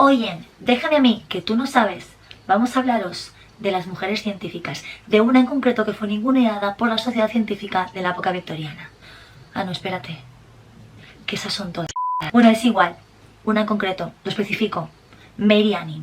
Oye, déjame a mí, que tú no sabes. Vamos a hablaros de las mujeres científicas, de una en concreto que fue ninguneada por la sociedad científica de la época victoriana. Ah, no, espérate, que esas son todas. Bueno, es igual, una en concreto, lo especifico, Mary Anning.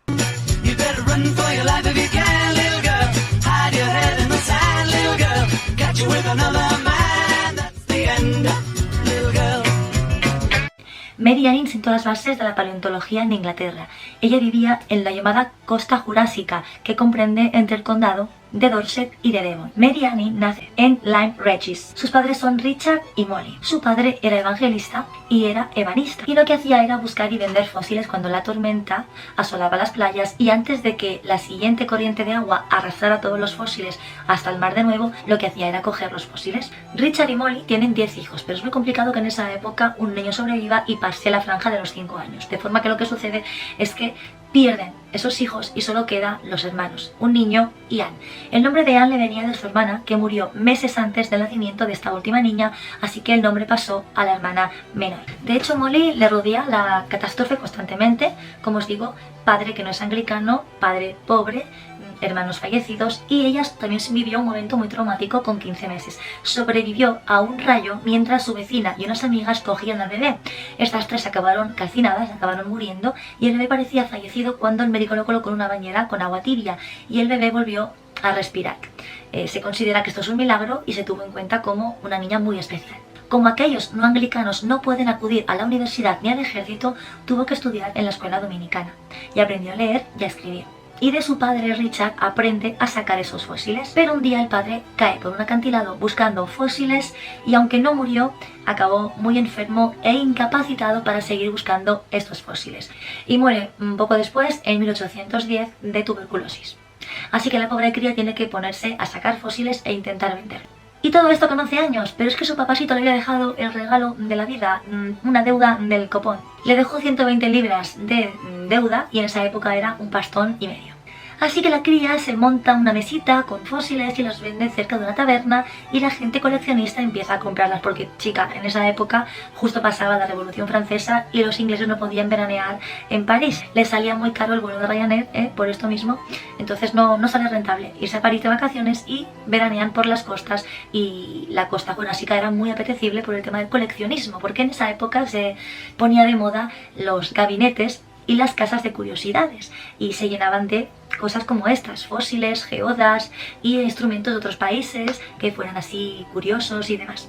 Mary Anning sentó las bases de la paleontología en Inglaterra. Ella vivía en la llamada costa jurásica, que comprende entre el condado de Dorset y de Devon. Mary Anning nace en Lyme Regis. Sus padres son Richard y Molly. Su padre era evangelista y era ebanista, y lo que hacía era buscar y vender fósiles cuando la tormenta asolaba las playas, y antes de que la siguiente corriente de agua arrastrara todos los fósiles hasta el mar de nuevo, lo que hacía era coger los fósiles. Richard y Molly tienen 10 hijos, pero es muy complicado que en esa época un niño sobreviva y pase la franja de los 5 años, de forma que lo que sucede es que pierden esos hijos y solo quedan los hermanos, un niño y Anne. El nombre de Anne le venía de su hermana, que murió meses antes del nacimiento de esta última niña, así que el nombre pasó a la hermana menor. De hecho, Molly le rodea la catástrofe constantemente, como os digo, padre que no es anglicano, padre pobre, hermanos fallecidos, y ella también vivió un momento muy traumático con 15 meses. Sobrevivió a un rayo mientras su vecina y unas amigas cogían al bebé. Estas tres acabaron calcinadas, acabaron muriendo, y el bebé parecía fallecido cuando el médico lo colocó en una bañera con agua tibia y el bebé volvió a respirar. Se considera que esto es un milagro y se tuvo en cuenta como una niña muy especial. Como aquellos no anglicanos no pueden acudir a la universidad ni al ejército, tuvo que estudiar en la escuela dominicana y aprendió a leer y a escribir. Y de su padre Richard aprende a sacar esos fósiles, pero un día el padre cae por un acantilado buscando fósiles y aunque no murió, acabó muy enfermo e incapacitado para seguir buscando estos fósiles y muere un poco después, en 1810, de tuberculosis. Así que la pobre cría tiene que ponerse a sacar fósiles e intentar vender. Y todo esto con 11 años, pero es que su papacito le había dejado el regalo de la vida, una deuda del copón. Le dejó 120 libras de deuda y en esa época era un pastón y medio. Así que la cría se monta una mesita con fósiles y los vende cerca de una taberna y la gente coleccionista empieza a comprarlas porque, chica, en esa época justo pasaba la Revolución Francesa y los ingleses no podían veranear en París. Les salía muy caro el vuelo de Ryanair, por esto mismo, entonces no sale rentable irse a París de vacaciones y veranean por las costas, y la costa jurásica era muy apetecible por el tema del coleccionismo, porque en esa época se ponía de moda los gabinetes y las casas de curiosidades y se llenaban de cosas como estas, fósiles, geodas y instrumentos de otros países que fueran así curiosos y demás.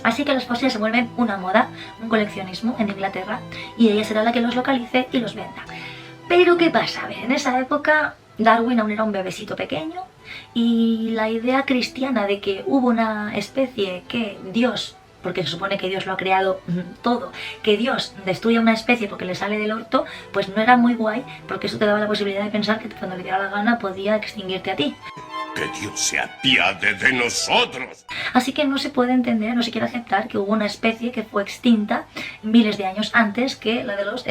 Así que los fósiles se vuelven una moda, un coleccionismo en Inglaterra, y ella será la que los localice y los venda. Pero ¿qué pasa? A ver, en esa época Darwin aún era un bebecito pequeño y la idea cristiana de que hubo una especie que Dios, porque se supone que Dios lo ha creado todo, que Dios destruya una especie porque le sale del orto, pues no era muy guay, porque eso te daba la posibilidad de pensar que cuando le diera la gana podía extinguirte a ti. ¡Que Dios se apiade de nosotros! Así que no se puede entender, no se quiere aceptar que hubo una especie que fue extinta miles de años antes que la de los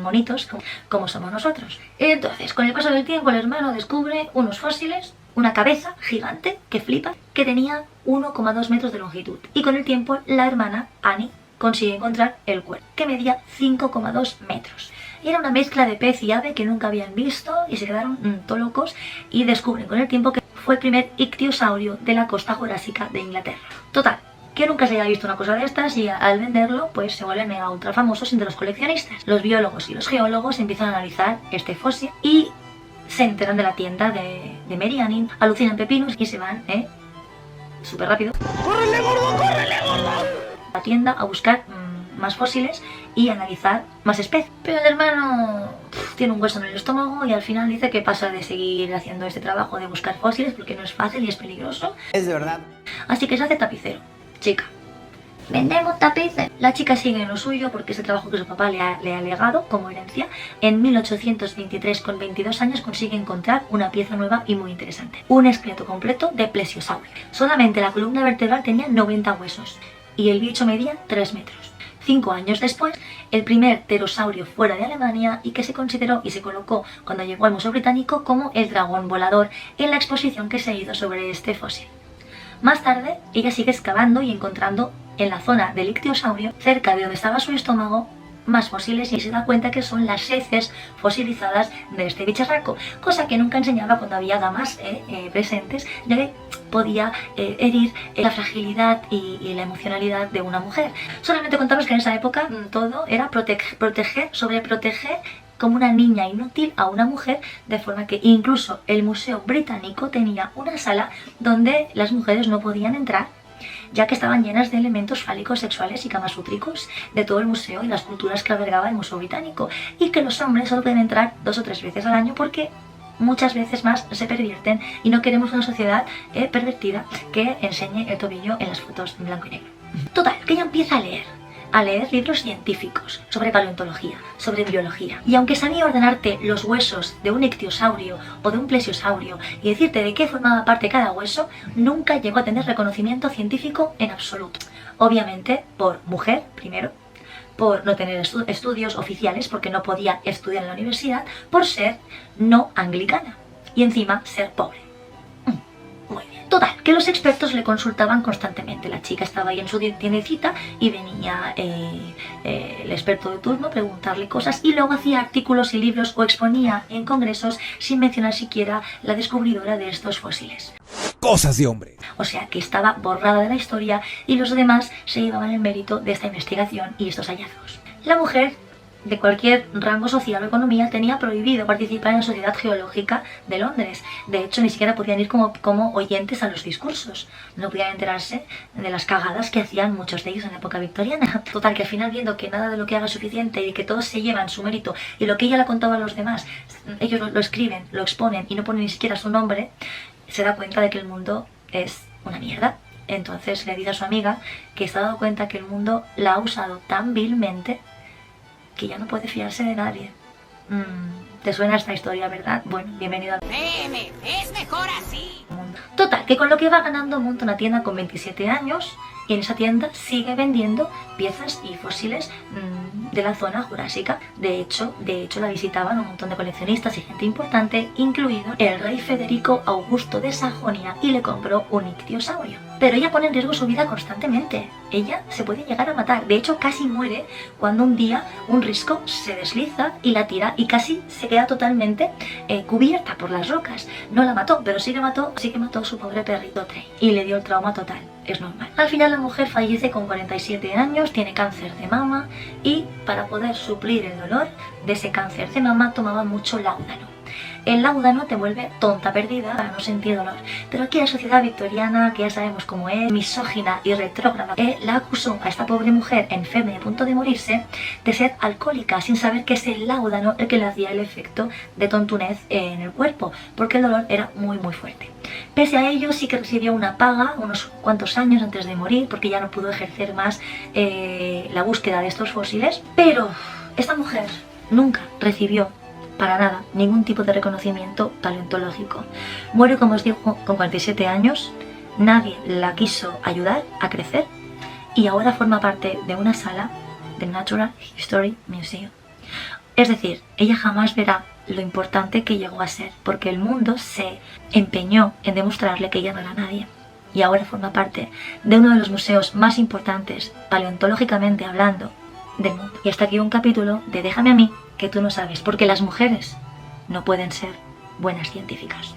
monitos como somos nosotros. Entonces, con el paso del tiempo, el hermano descubre unos fósiles, una cabeza gigante que flipa, que tenía 1,2 metros de longitud. Y con el tiempo la hermana, Annie, consigue encontrar el cuerpo, que medía 5,2 metros. Y era una mezcla de pez y ave que nunca habían visto y se quedaron todo locos y descubren con el tiempo que fue el primer ictiosaurio de la costa jurásica de Inglaterra. Total, que nunca se haya visto una cosa de estas y al venderlo pues se vuelven mega ultra famosos entre los coleccionistas. Los biólogos y los geólogos empiezan a analizar este fósil y se enteran de la tienda de Mary Anning, alucinan pepinos y se van, súper rápido, ¡Córrele, gordo, córrele, gordo! a la tienda a buscar más fósiles y analizar más especies. Pero el hermano tiene un hueso en el estómago y al final dice que pasa de seguir haciendo este trabajo de buscar fósiles porque no es fácil y es peligroso. Es de verdad. Así que se hace tapicero. Chica, vendemos tapices. La chica sigue en lo suyo porque es el trabajo que su papá le ha legado como herencia. En 1823, con 22 años, consigue encontrar una pieza nueva y muy interesante. Un esqueleto completo de plesiosaurio. Solamente la columna vertebral tenía 90 huesos y el bicho medía 3 metros. 5 años después, el primer pterosaurio fuera de Alemania y que se consideró y se colocó cuando llegó al Museo Británico como el dragón volador en la exposición que se hizo sobre este fósil. Más tarde, ella sigue excavando y encontrando en la zona del ictiosaurio, cerca de donde estaba su estómago, más fósiles y se da cuenta que son las heces fosilizadas de este bicharraco, cosa que nunca enseñaba cuando había damas presentes, ya que podía herir la fragilidad y la emocionalidad de una mujer. Solamente contamos que en esa época todo era proteger, sobreproteger como una niña inútil a una mujer, de forma que incluso el Museo Británico tenía una sala donde las mujeres no podían entrar, ya que estaban llenas de elementos fálicos, sexuales y kamasútricos de todo el museo y las culturas que albergaba el Museo Británico, y que los hombres solo pueden entrar 2 o 3 veces al año porque muchas veces más se pervierten y no queremos una sociedad pervertida que enseñe el tobillo en las fotos en blanco y negro. Total, que ella empieza a leer libros científicos sobre paleontología, sobre biología. Y aunque sabía ordenarte los huesos de un ictiosaurio o de un plesiosaurio y decirte de qué formaba parte cada hueso, nunca llegó a tener reconocimiento científico en absoluto. Obviamente, por mujer, primero, por no tener estudios oficiales, porque no podía estudiar en la universidad, por ser no anglicana y encima ser pobre. Muy bien. Total, que los expertos le consultaban constantemente. La chica estaba ahí en su tiendecita y venía el experto de turno a preguntarle cosas, y luego hacía artículos y libros o exponía en congresos sin mencionar siquiera la descubridora de estos fósiles. Cosas de hombre. O sea que estaba borrada de la historia y los demás se llevaban el mérito de esta investigación y estos hallazgos. La mujer de cualquier rango social o economía tenía prohibido participar en la Sociedad Geológica de Londres. De hecho, ni siquiera podían ir como oyentes a los discursos. No podían enterarse de las cagadas que hacían muchos de ellos en la época victoriana. Total, que al final, viendo que nada de lo que haga es suficiente y que todos se llevan su mérito y lo que ella le contaba a los demás, ellos lo escriben, lo exponen y no ponen ni siquiera su nombre, se da cuenta de que el mundo es una mierda. Entonces le dice a su amiga que se ha dado cuenta que el mundo la ha usado tan vilmente que ya no puede fiarse de nadie. ¿Te suena esta historia, verdad? Bueno, bienvenido al Créeme, es mejor así. mundo. Total, que con lo que va ganando monta una tienda con 27 años y en esa tienda sigue vendiendo piezas y fósiles de la zona jurásica. De hecho la visitaban un montón de coleccionistas y gente importante, incluido el rey Federico Augusto de Sajonia, y le compró un ictiosaurio. Pero ella pone en riesgo su vida constantemente. Ella se puede llegar a matar. De hecho, casi muere cuando un día un risco se desliza y la tira y casi se queda totalmente cubierta por las rocas. No la mató, pero sí que mató a su pobre perrito Trey y le dio el trauma total. Es normal. Al final la mujer fallece con 47 años, tiene cáncer de mama y para poder suplir el dolor de ese cáncer de mama tomaba mucho láudano. El láudano te vuelve tonta perdida para no sentir dolor. Pero aquí la sociedad victoriana, que ya sabemos cómo es, misógina y retrógrada, la acusó a esta pobre mujer enferma y a punto de morirse de ser alcohólica, sin saber que es el láudano el que le hacía el efecto de tontunez en el cuerpo, porque el dolor era muy fuerte. Pese a ello, sí que recibió una paga unos cuantos años antes de morir, porque ya no pudo ejercer más la búsqueda de estos fósiles. Pero esta mujer nunca recibió para nada ningún tipo de reconocimiento paleontológico. Muere, como os digo, con 47 años, nadie la quiso ayudar a crecer y ahora forma parte de una sala del Natural History Museum. Es decir, ella jamás verá lo importante que llegó a ser, porque el mundo se empeñó en demostrarle que ella no era nadie. Y ahora forma parte de uno de los museos más importantes, paleontológicamente hablando, del mundo. Y hasta aquí un capítulo de Déjame a mí, que tú no sabes, porque las mujeres no pueden ser buenas científicas.